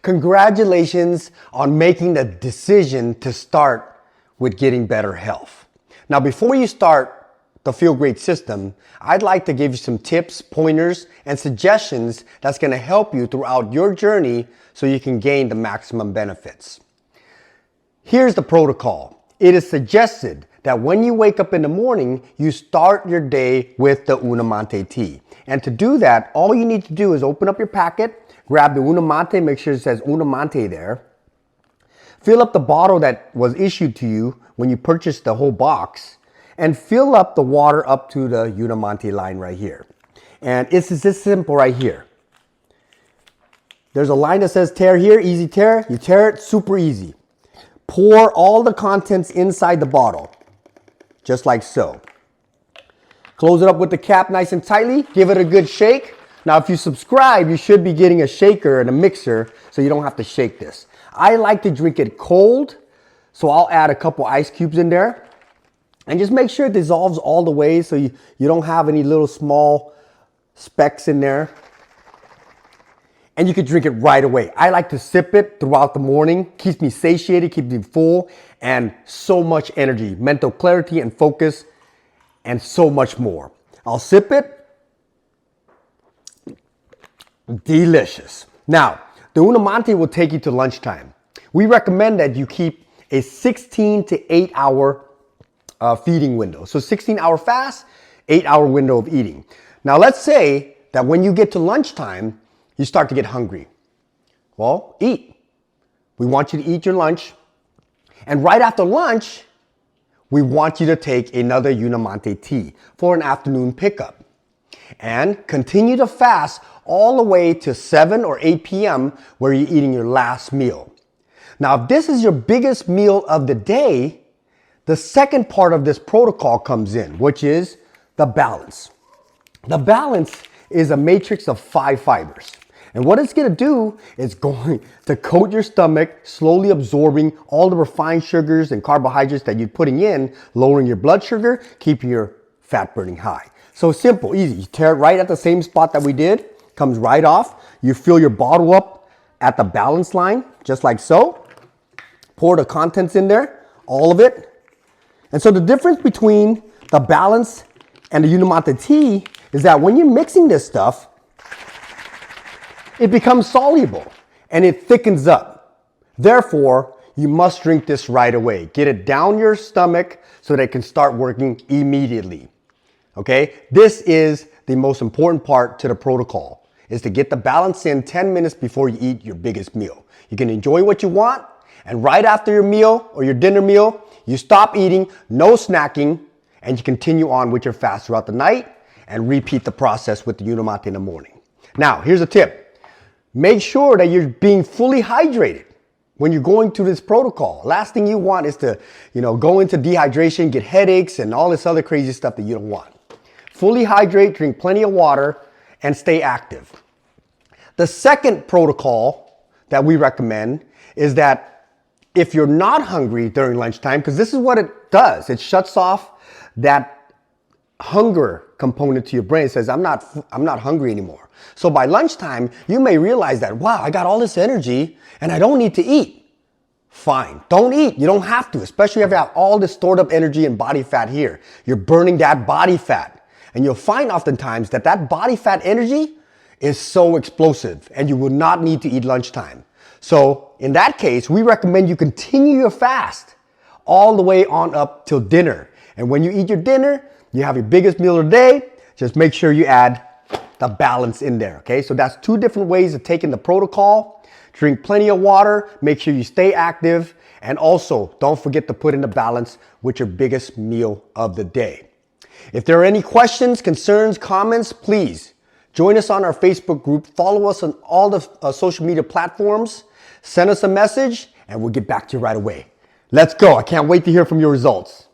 Congratulations on making the decision to start with getting better health. Now, before you start the Feel Great system, I'd like to give you some tips, pointers, and suggestions that's going to help you throughout your journey so you can gain the maximum benefits. Here's the protocol. It is suggested that when you wake up in the morning, you start your day with the Unamante tea. And to do that, all you need to do is open up your packet, grab the Unamante, make sure it says Unamante there. Fill up the bottle that was issued to you when you purchased the whole box, and fill up the water up to the Unamante line right here. And it's this simple right here. There's a line that says tear here, easy tear. You tear it, super easy. Pour all the contents inside the bottle, just like so. Close it up with the cap nice and tightly. Give it a good shake. Now, if you subscribe, you should be getting a shaker and a mixer so you don't have to shake this. I like to drink it cold, so I'll add a couple ice cubes in there. And just make sure it dissolves all the way so you don't have any little small specks in there. And you can drink it right away. I like to sip it throughout the morning. Keeps me satiated, keeps me full, and so much energy, mental clarity and focus, and so much more. I'll sip it. Delicious. Now, the Unamante will take you to lunchtime. We recommend that you keep a 16 to 8 hour feeding window. So 16-hour fast, 8-hour window of eating. Now let's say that when you get to lunchtime, you start to get hungry. Well, eat. We want you to eat your lunch. And right after lunch, we want you to take another Unamante tea for an afternoon pickup. And continue to fast all the way to 7 or 8 p.m. where you're eating your last meal. Now, if this is your biggest meal of the day, the second part of this protocol comes in, which is the balance. The balance is a matrix of 5 fibers. And what it's going to do is going to coat your stomach, slowly absorbing all the refined sugars and carbohydrates that you're putting in, lowering your blood sugar, keeping your fat burning high. So simple, easy. You tear it right at the same spot that we did, comes right off. You fill your bottle up at the balance line, just like so. Pour the contents in there, all of it. And so the difference between the balance and the Unamante tea is that when you're mixing this stuff, it becomes soluble and it thickens up. Therefore, you must drink this right away. Get it down your stomach so that it can start working immediately. Okay? This is the most important part to the protocol, is to get the balance in 10 minutes before you eat your biggest meal. You can enjoy what you want, and right after your meal or your dinner meal, you stop eating, no snacking, and you continue on with your fast throughout the night and repeat the process with the Unamante in the morning. Now, here's a tip. Make sure that you're being fully hydrated when you're going through this protocol. Last thing you want is to, go into dehydration, get headaches, and all this other crazy stuff that you don't want. Fully hydrate, drink plenty of water, and stay active. The second protocol that we recommend is that if you're not hungry during lunchtime, because this is what it does, it shuts off that hunger component to your brain. It says, I'm not hungry anymore. So by lunchtime, you may realize that, wow, I got all this energy and I don't need to eat. Fine, don't eat. You don't have to, especially if you have all this stored up energy and body fat here. You're burning that body fat. And you'll find oftentimes that that body fat energy is so explosive and you will not need to eat lunchtime. So in that case, we recommend you continue your fast all the way on up till dinner. And when you eat your dinner, you have your biggest meal of the day, just make sure you add the balance in there, okay? So that's 2 different ways of taking the protocol. Drink plenty of water, make sure you stay active, and also don't forget to put in the balance with your biggest meal of the day. If there are any questions, concerns, comments, please join us on our Facebook group, follow us on all the social media platforms, send us a message, and we'll get back to you right away. Let's go. I can't wait to hear from your results.